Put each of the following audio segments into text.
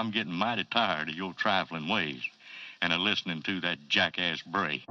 I'm getting mighty tired of your trifling ways and of listening to that jackass Bray.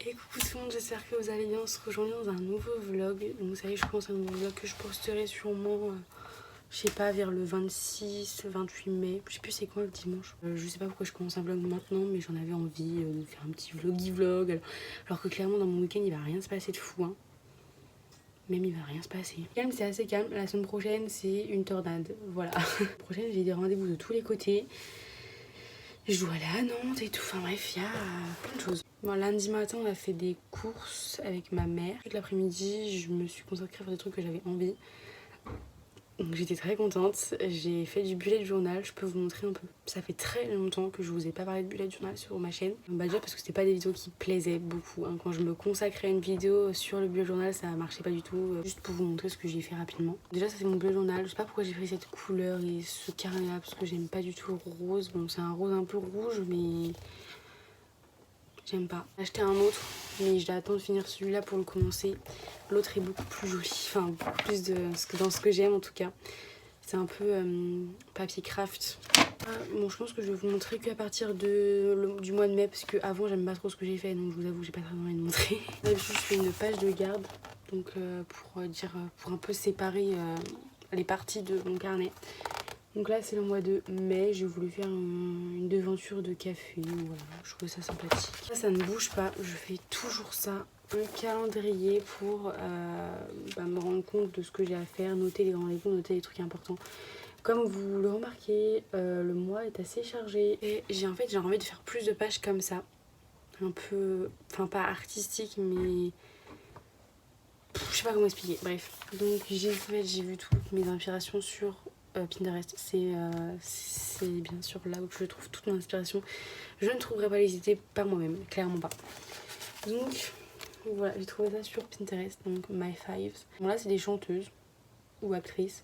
Et coucou tout le monde, j'espère que vous allez bien. On se rejoint dans un nouveau vlog. Donc vous savez, je commence un nouveau vlog que je posterai sûrement, je sais pas, vers le 26, 28 mai. Je sais plus c'est quoi le dimanche. Je sais pas pourquoi je commence un vlog maintenant, mais j'en avais envie de faire un petit vlog. Alors que clairement dans mon week-end il va rien se passer de fou, hein. Même il va rien se passer. Calme, c'est assez calme. La semaine prochaine c'est une tornade. Voilà. La semaine prochaine j'ai des rendez-vous de tous les côtés. Je dois aller à Nantes et tout. Enfin bref, il y a plein de choses. Bon, lundi matin, on a fait des courses avec ma mère. L'après-midi, je me suis consacrée à faire des trucs que j'avais envie. Donc j'étais très contente. J'ai fait du bullet journal. Je peux vous montrer un peu. Ça fait très longtemps que je vous ai pas parlé de bullet journal sur ma chaîne. Bah déjà parce que c'était pas des vidéos qui plaisaient beaucoup, hein. Quand je me consacrais à une vidéo sur le bullet journal, ça marchait pas du tout. Juste pour vous montrer ce que j'ai fait rapidement. Déjà ça c'est mon bullet journal. Je sais pas pourquoi j'ai pris cette couleur et ce carnet là parce que j'aime pas du tout le rose. Bon c'est un rose un peu rouge mais j'aime pas. J'ai acheté un autre, mais je dois attendre de finir celui-là pour le commencer. L'autre est beaucoup plus joli, enfin beaucoup plus dans ce que j'aime en tout cas. C'est un peu papier craft. Bon, je pense que je vais vous montrer qu'à partir du mois de mai, parce que avant j'aime pas trop ce que j'ai fait, donc je vous avoue j'ai pas très envie de montrer. D'habitude je fais une page de garde, donc pour un peu séparer les parties de mon carnet. Donc là c'est le mois de mai, j'ai voulu faire une devanture de café, voilà, je trouve ça sympathique. Ça ne bouge pas, je fais toujours ça, un calendrier pour me rendre compte de ce que j'ai à faire, noter les rendez-vous, noter les trucs importants. Comme vous le remarquez, le mois est assez chargé et j'ai envie de faire plus de pages comme ça, un peu, enfin pas artistique mais je sais pas comment expliquer, bref. Donc j'ai vu toutes mes inspirations sur Pinterest, c'est bien sûr là où je trouve toute mon inspiration. Je ne trouverai pas les idées par moi-même, clairement pas. Donc voilà, j'ai trouvé ça sur Pinterest, donc My Fives. Bon là c'est des chanteuses ou actrices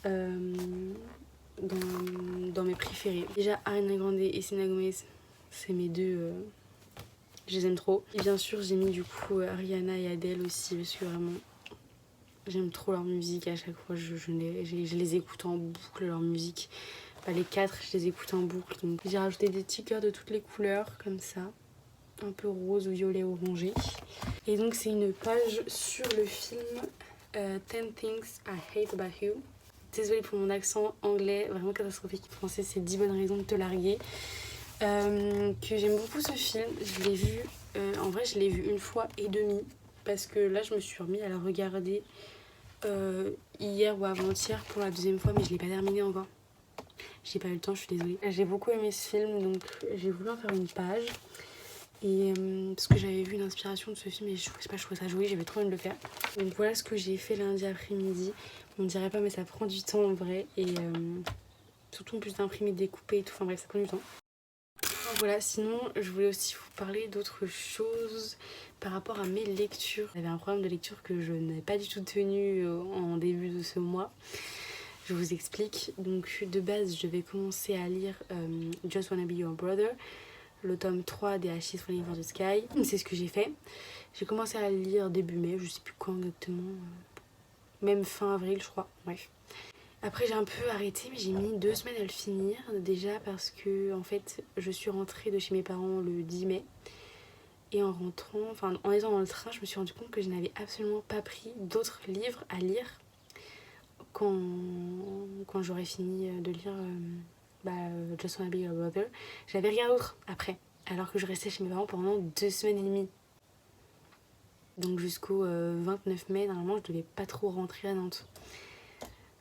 dans mes préférés. Déjà Ariana Grande et Selena Gomez, c'est mes deux, je les aime trop. Et bien sûr j'ai mis du coup Rihanna et Adele aussi parce que vraiment j'aime trop leur musique, à chaque fois je les écoute en boucle, leur musique. Enfin, les quatre, je les écoute en boucle. Donc j'ai rajouté des stickers de toutes les couleurs, comme ça. Un peu rose, violet, orangé. Et donc c'est une page sur le film 10 Things I Hate About You. Désolée pour mon accent anglais, vraiment catastrophique. Français, c'est 10 bonnes raisons de te larguer. Que j'aime beaucoup ce film. Je l'ai vu, en vrai je l'ai vu une fois et demie. Parce que là je me suis remis à la regarder hier ou avant-hier pour la deuxième fois, mais je l'ai pas terminé encore. J'ai pas eu le temps, je suis désolée. J'ai beaucoup aimé ce film, donc j'ai voulu en faire une page. Et parce que j'avais vu une inspiration de ce film et je trouvais ça joli, j'avais trop envie de le faire. Donc voilà ce que j'ai fait lundi après-midi. On dirait pas mais ça prend du temps en vrai. Et surtout en plus d'imprimer, de découper et tout, enfin bref ça prend du temps. Voilà, sinon je voulais aussi vous parler d'autres choses par rapport à mes lectures. J'avais un programme de lecture que je n'ai pas du tout tenu en début de ce mois. Je vous explique. Donc de base je vais commencer à lire Just Wanna Be Your Brother, le tome 3 des Ashes Falling for the Sky. C'est ce que j'ai fait. J'ai commencé à le lire début mai, je sais plus quand exactement. Même fin avril je crois, bref. Après j'ai un peu arrêté mais j'ai mis 2 semaines à le finir. Déjà parce que en fait je suis rentrée de chez mes parents le 10 mai. Et en rentrant, enfin en étant dans le train, je me suis rendu compte que je n'avais absolument pas pris d'autres livres à lire quand j'aurais fini de lire Just Wanna Be Your Brother. J'avais rien d'autre après, alors que je restais chez mes parents pendant 2 semaines et demie. Donc jusqu'au 29 mai, normalement je devais pas trop rentrer à Nantes.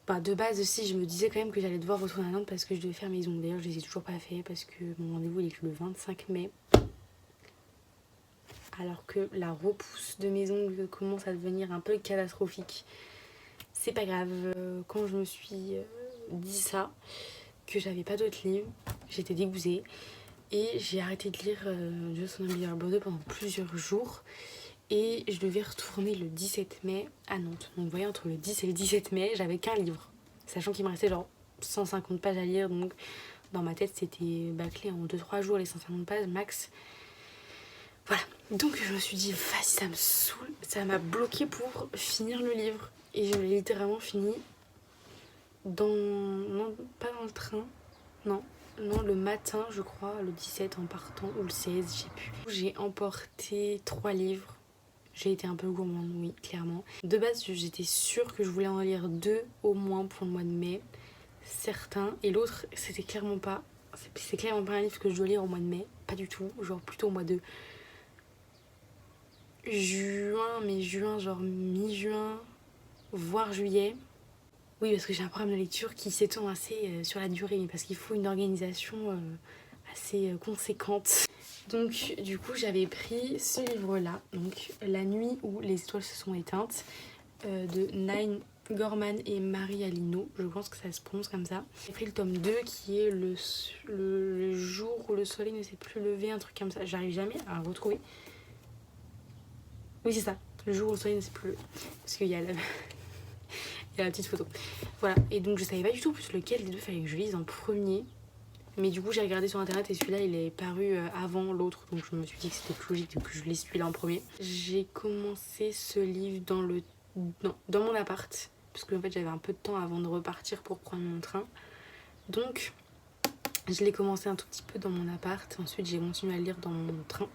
Bah, de base aussi, je me disais quand même que j'allais devoir retourner à Nantes parce que je devais faire mes ongles. D'ailleurs, je les ai toujours pas fait parce que mon rendez-vous il est le 25 mai. Alors que la repousse de mes ongles commence à devenir un peu catastrophique. C'est pas grave. Quand je me suis dit ça, que j'avais pas d'autres livres, j'étais dégoûtée. Et j'ai arrêté de lire Just Wanna Be Your Brother pendant plusieurs jours. Et je devais retourner le 17 mai à Nantes. Donc vous voyez, entre le 10 et le 17 mai, j'avais qu'un livre. Sachant qu'il me restait genre 150 pages à lire. Donc dans ma tête, c'était bâclé en 2-3 jours les 150 pages max. Voilà, donc je me suis dit, vas-y, ça me saoule, ça m'a bloqué pour finir le livre. Et je l'ai littéralement fini non, pas dans le train, non, le matin, je crois, le 17 en partant, ou le 16, je sais plus. J'ai emporté 3 livres. J'ai été un peu gourmande, oui, clairement. De base, j'étais sûre que je voulais en lire 2 au moins pour le mois de mai, certains. Et l'autre, c'est clairement pas un livre que je dois lire au mois de mai, pas du tout, genre plutôt au mois de juin, mais juin, genre mi-juin, voire juillet. Oui, parce que j'ai un programme de lecture qui s'étend assez sur la durée, parce qu'il faut une organisation assez conséquente. Donc du coup j'avais pris ce livre-là, donc La nuit où les étoiles se sont éteintes, de Nine Gorman et Marie Alino, je pense que ça se prononce comme ça. J'ai pris le tome 2 qui est le jour où le soleil ne s'est plus levé, un truc comme ça, j'arrive jamais à retrouver. Oui c'est ça, le jour où le soleil ne s'est plus levé, parce qu'il y a la petite photo. Voilà, et donc je savais pas du tout plus lequel des deux fallait que je lise en premier. Mais du coup j'ai regardé sur internet et celui-là il est paru avant l'autre. Donc je me suis dit que c'était plus logique que je lise celui-là en premier. J'ai commencé ce livre dans mon appart. Parce que en fait j'avais un peu de temps avant de repartir pour prendre mon train. Donc je l'ai commencé un tout petit peu dans mon appart. Ensuite j'ai continué à le lire dans mon train.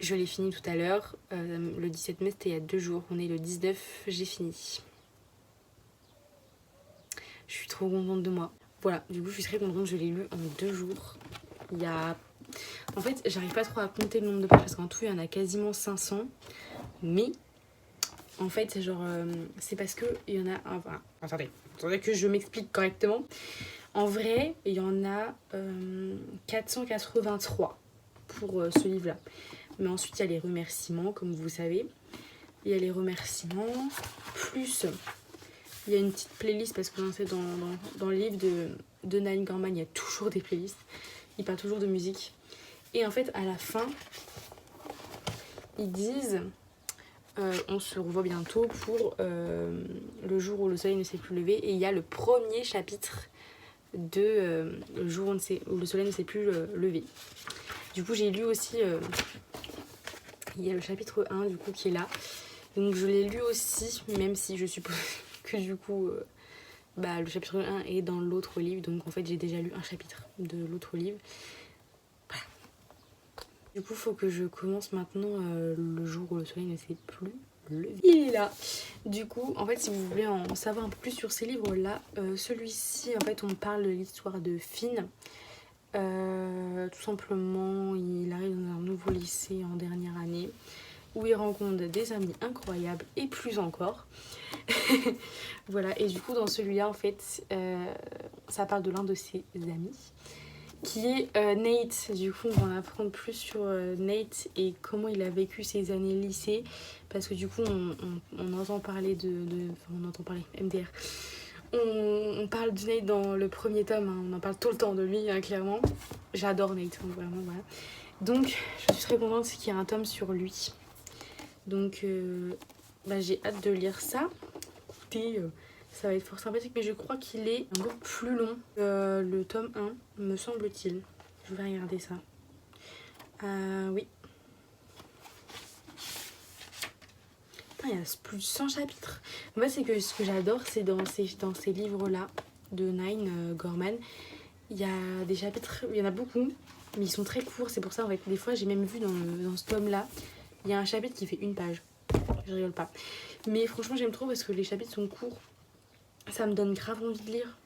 Je l'ai fini tout à l'heure. Le 17 mai c'était il y a 2 jours. On est le 19, j'ai fini. Je suis trop contente de moi. Voilà, du coup je suis très contente, je l'ai lu en 2 jours. En fait, j'arrive pas trop à compter le nombre de pages parce qu'en tout il y en a quasiment 500. Mais en fait, c'est genre c'est parce que il y en a enfin, attendez que je m'explique correctement. En vrai, il y en a 483 pour ce livre-là. Mais ensuite, il y a les remerciements, comme vous savez. Il y a les remerciements, plus il y a une petite playlist parce que c'est dans le livre de Nine Gorman, il y a toujours des playlists. Il parle toujours de musique. Et en fait, à la fin, ils disent on se revoit bientôt pour le jour où le soleil ne s'est plus levé. Et il y a le premier chapitre de le jour où le soleil ne s'est plus levé. Du coup, j'ai lu aussi... il y a le chapitre 1 du coup qui est là. Donc je l'ai lu aussi, même si je suppose que du coup le chapitre 1 est dans l'autre livre. Donc en fait j'ai déjà lu un chapitre de l'autre livre. Voilà. Du coup il faut que je commence maintenant le jour où le soleil ne s'est plus levé. Il est là. Du coup en fait si vous voulez en savoir un peu plus sur ces livres là, celui-ci en fait on parle de l'histoire de Finn. Tout simplement il arrive dans un nouveau lycée en dernière année où il rencontre des amis incroyables et plus encore. Voilà, et du coup dans celui-là en fait ça parle de l'un de ses amis qui est Nate. Du coup on va en apprendre plus sur Nate et comment il a vécu ses années lycée, parce que du coup on entend parler on entend parler MDR. On parle de Nate dans le premier tome, hein. On en parle tout le temps de lui, hein, clairement. J'adore Nate, hein, vraiment, voilà. Donc je suis très contente qu'il y ait un tome sur lui. Donc j'ai hâte de lire ça. Et ça va être fort sympathique, mais je crois qu'il est un peu plus long. Le tome 1, me semble-t-il. Je vais regarder ça. Oui. Putain, il y a plus de 100 chapitres. En fait, c'est que ce que j'adore, c'est dans ces livres-là de Nine Gorman, il y a des chapitres, il y en a beaucoup, mais ils sont très courts. C'est pour ça, en fait, des fois, j'ai même vu dans ce tome-là, il y a un chapitre qui fait 1 page. Je rigole pas. Mais franchement, j'aime trop parce que les chapitres sont courts. Ça me donne grave envie de lire.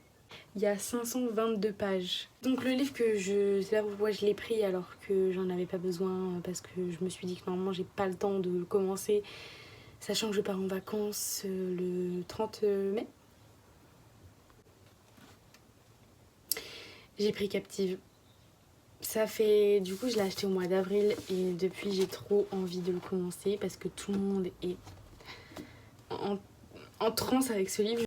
Il y a 522 pages. Donc le livre que je sais pas pourquoi je l'ai pris alors que j'en avais pas besoin, parce que je me suis dit que normalement j'ai pas le temps de le commencer, sachant que je pars en vacances le 30 mai. J'ai pris Captive. Ça fait... Du coup je l'ai acheté au mois d'avril et depuis j'ai trop envie de le commencer parce que tout le monde est en transe avec ce livre.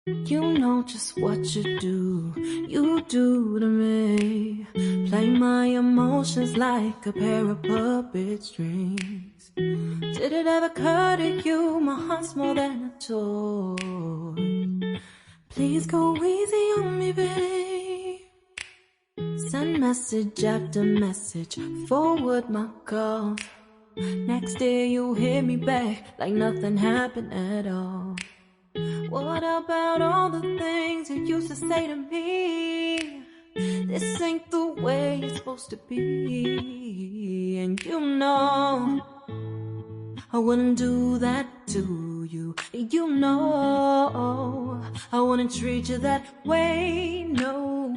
You know just what you do to me. Play my emotions like a pair of puppet strings. Did it ever occur to you my heart's more than a toy? Please go easy on me, babe. Send message after message, forward my calls. Next day you hit me back like nothing happened at all. What about all the things you used to say to me? This ain't the way it's supposed to be. And you know I wouldn't do that to you. You know I wouldn't treat you that way, no.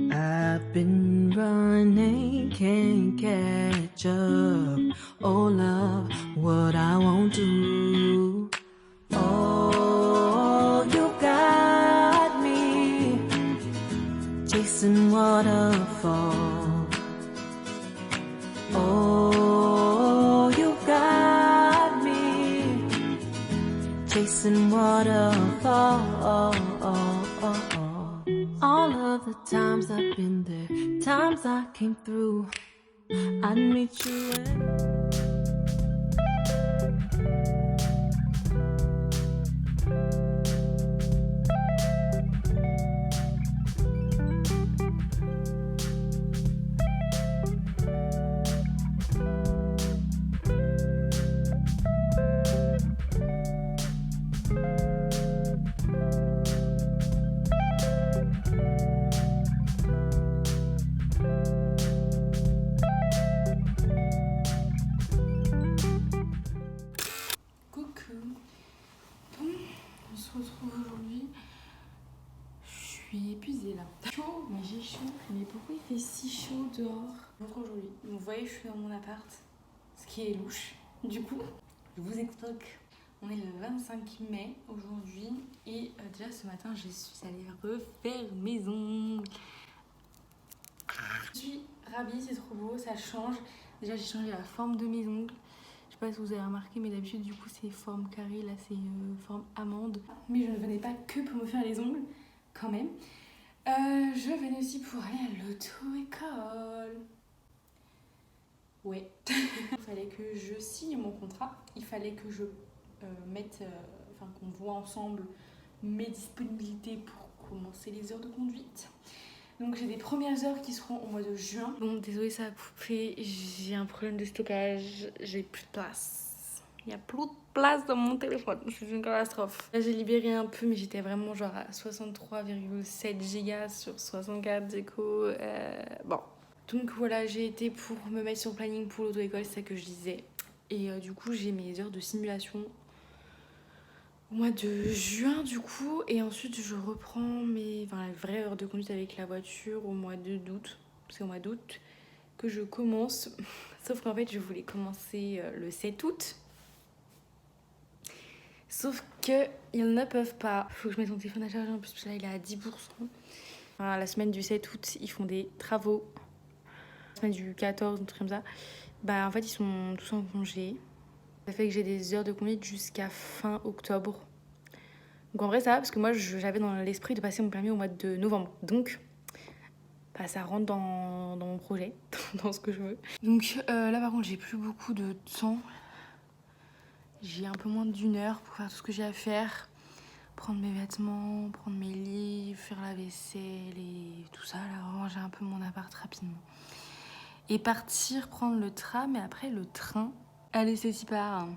I've been running, can't catch up. Oh love, what I won't do. Oh, you got me chasing waterfall. Oh, you got me chasing waterfall. All of the times I've been there, times I came through, I'd meet you at Je suis épuisée là. Chaud, mais j'ai chaud. Mais pourquoi il fait si chaud dehors? Donc aujourd'hui, vous voyez, je suis dans mon appart, ce qui est louche. Du coup, je vous explique. On est le 25 mai aujourd'hui et déjà ce matin, je suis allée refaire mes ongles. Je suis ravie, c'est trop beau, ça change. Déjà, j'ai changé la forme de mes ongles. Je sais pas si vous avez remarqué, mais d'habitude, du coup, c'est forme carré. Là, c'est forme amande. Mais je ne venais pas que pour me faire les ongles, quand même. Je venais aussi pour aller à l'auto-école. Ouais. Il fallait que je signe mon contrat. Il fallait que je mette, qu'on voit ensemble mes disponibilités pour commencer les heures de conduite. Donc j'ai des premières heures qui seront au mois de juin. Bon, désolé, ça a coupé. J'ai un problème de stockage. J'ai plus de place. Il n'y a plus de place dans mon téléphone. C'est une catastrophe. Là, j'ai libéré un peu, mais j'étais vraiment genre à 63,7 Go sur 64 du coup. Bon. Donc voilà, j'ai été pour me mettre sur le planning pour l'auto-école, c'est ça que je disais. Et du coup, j'ai mes heures de simulation au mois de juin du coup, et ensuite je reprends la vraie heure de conduite avec la voiture au mois d'août. C'est au mois d'août que je commence. Sauf qu'en fait je voulais commencer le 7 août. Sauf qu'ils ne peuvent pas. Faut que je mette mon téléphone à charger en plus parce que là il est à 10%. Enfin, la semaine du 7 août ils font des travaux. La semaine du 14, un truc comme ça. En fait ils sont tous en congé. Ça fait que j'ai des heures de conduite jusqu'à fin octobre. Donc en vrai ça va parce que moi j'avais dans l'esprit de passer mon permis au mois de novembre. Donc ça rentre dans mon projet, dans ce que je veux. Donc là par contre j'ai plus beaucoup de temps. J'ai un peu moins d'1 heure pour faire tout ce que j'ai à faire. Prendre mes vêtements, prendre mes livres, faire la vaisselle et tout ça. Là ranger un peu mon appart rapidement. Et partir prendre le tram et après le train. Allez, c'est si part.